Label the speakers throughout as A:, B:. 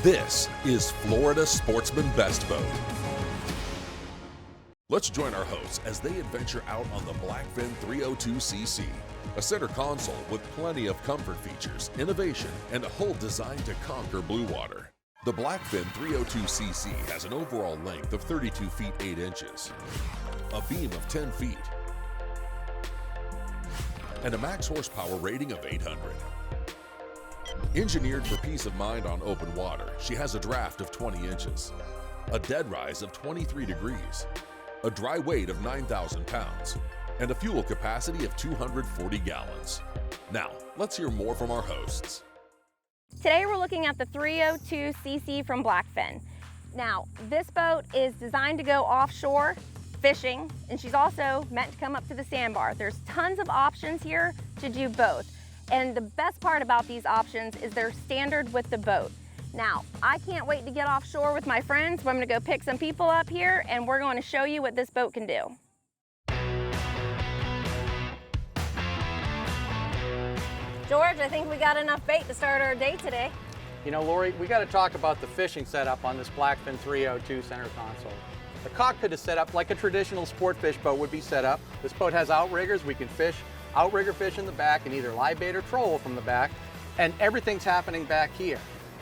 A: This is Florida Sportsman Best Boat. Let's join our hosts as they adventure out on the Blackfin 302cc, a center console with plenty of comfort features, innovation, and a hull designed to conquer blue water. The Blackfin 302cc has an overall length of 32 feet 8 inches, a beam of 10 feet, and a max horsepower rating of 800. Engineered for peace of mind on open water, she has a draft of 20 inches, a dead rise of 23 degrees, a dry weight of 9,000 pounds, and a fuel capacity of 240 gallons. Now, let's hear more from our hosts.
B: Today we're looking at the 302cc from Blackfin. Now, this boat is designed to go offshore fishing, and she's also meant to come up to the sandbar. There's tons of options here to do both. And the best part about these options is they're standard with the boat. Now, I can't wait to get offshore with my friends. I'm gonna go pick some people up here and we're going to show you what this boat can do. George, I think we got enough bait to start our day today.
C: You know, Lori, we got to talk about the fishing setup on this Blackfin 302 center console. The cockpit is set up like a traditional sport fish boat would be set up. This boat has outriggers. We can fish, outrigger fish in the back and either live bait or troll from the back, and everything's happening back here.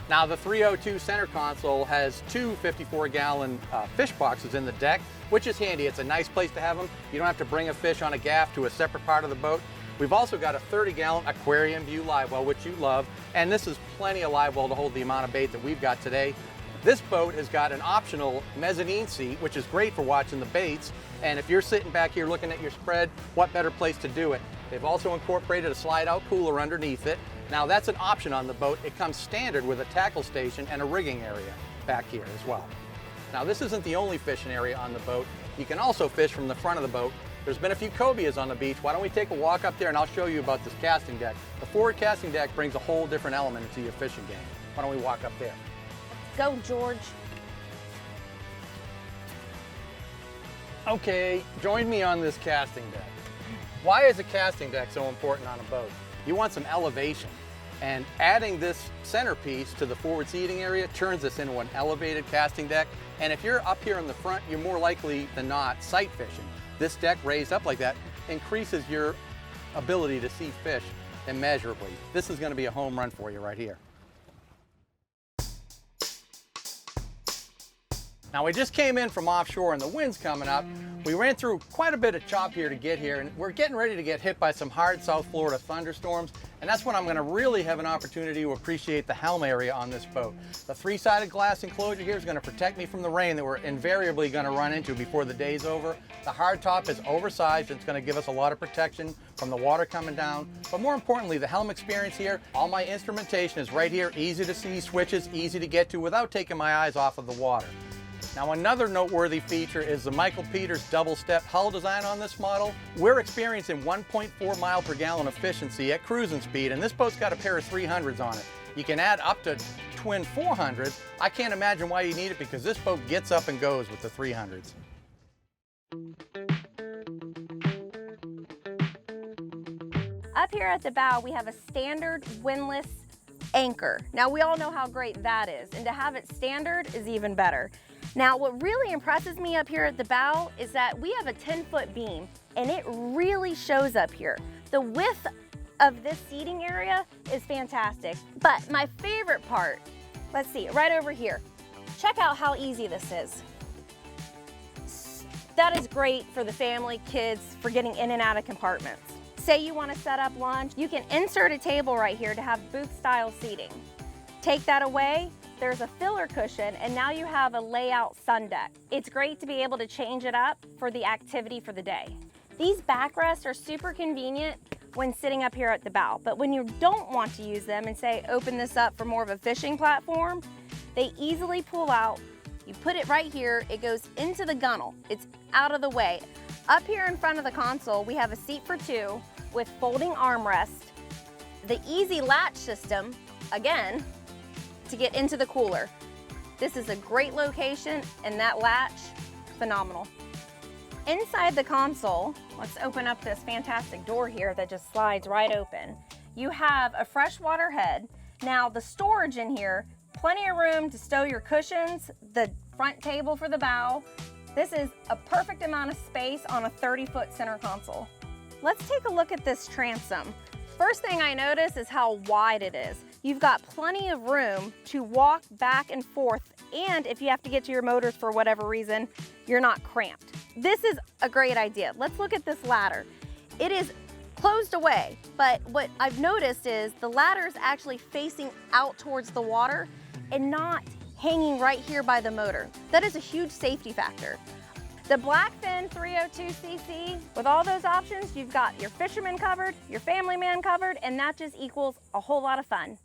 C: Now, the 302 center console has two 54-gallon fish boxes in the deck, which is handy. It's a nice place to have them. You don't have to bring a fish on a gaff to a separate part of the boat. We've also got a 30-gallon aquarium view live well, which you love, and this is plenty of live well to hold the amount of bait that we've got today. This boat has got an optional mezzanine seat, which is great for watching the baits, and if you're sitting back here looking at your spread, what better place to do it? They've also incorporated a slide-out cooler underneath it. Now, that's an option on the boat. It comes standard with a tackle station and a rigging area back here as well. Now, this isn't the only fishing area on the boat. You can also fish from the front of the boat. There's been a few cobias on the beach. Why don't we take a walk up there and I'll show you about this casting deck. The forward casting deck brings a whole different element into your fishing game. Why don't we walk up there?
B: Go, George.
C: Okay, join me on this casting deck. Why is a casting deck so important on a boat? You want some elevation, and adding this centerpiece to the forward seating area turns this into an elevated casting deck. And if you're up here in the front, you're more likely than not sight fishing. This deck raised up like that increases your ability to see fish immeasurably. This is going to be a home run for you right here. Now, we just came in from offshore and the wind's coming up. We ran through quite a bit of chop here to get here, and we're getting ready to get hit by some hard South Florida thunderstorms, and that's when I'm going to really have an opportunity to appreciate the helm area on this boat. The three-sided glass enclosure here is going to protect me from the rain that we're invariably going to run into before the day's over. The hard top is oversized. It's going to give us a lot of protection from the water coming down, but more importantly, the helm experience here, all my instrumentation is right here, easy to see, switches easy to get to without taking my eyes off of the water. Now, another noteworthy feature is the Michael Peters double-step hull design on this model. We're experiencing 1.4 mile per gallon efficiency at cruising speed, and this boat's got a pair of 300s on it. You can add up to twin 400s. I can't imagine why you need it because this boat gets up and goes with the 300s.
B: Up here at the bow, we have a standard windlass anchor. Now, we all know how great that is, and to have it standard is even better. Now, what really impresses me up here at the bow is that we have a 10-foot beam, and it really shows up here. The width of this seating area is fantastic, but my favorite part, let's see, right over here. Check out how easy this is. That is great for the family, kids, for getting in and out of compartments. Say you want to set up lunch, you can insert a table right here to have booth-style seating. Take that away, there's a filler cushion, and now you have a layout sun deck. It's great to be able to change it up for the activity for the day. These backrests are super convenient when sitting up here at the bow, but when you don't want to use them and say open this up for more of a fishing platform, they easily pull out. You put it right here, it goes into the gunnel. It's out of the way. Up here in front of the console, we have a seat for two with folding armrest, the easy latch system, again, to get into the cooler. This is a great location, and that latch, phenomenal. Inside the console, let's open up this fantastic door here that just slides right open. You have a freshwater head. Now, the storage in here, plenty of room to stow your cushions, the front table for the bow. This is a perfect amount of space on a 30-foot center console. Let's take a look at this transom. First thing I notice is how wide it is. You've got plenty of room to walk back and forth, and if you have to get to your motors for whatever reason, you're not cramped. This is a great idea. Let's look at this ladder. It is closed away, but what I've noticed is the ladder is actually facing out towards the water and not hanging right here by the motor. That is a huge safety factor. The Blackfin 302cc, with all those options, you've got your fisherman covered, your family man covered, and that just equals a whole lot of fun.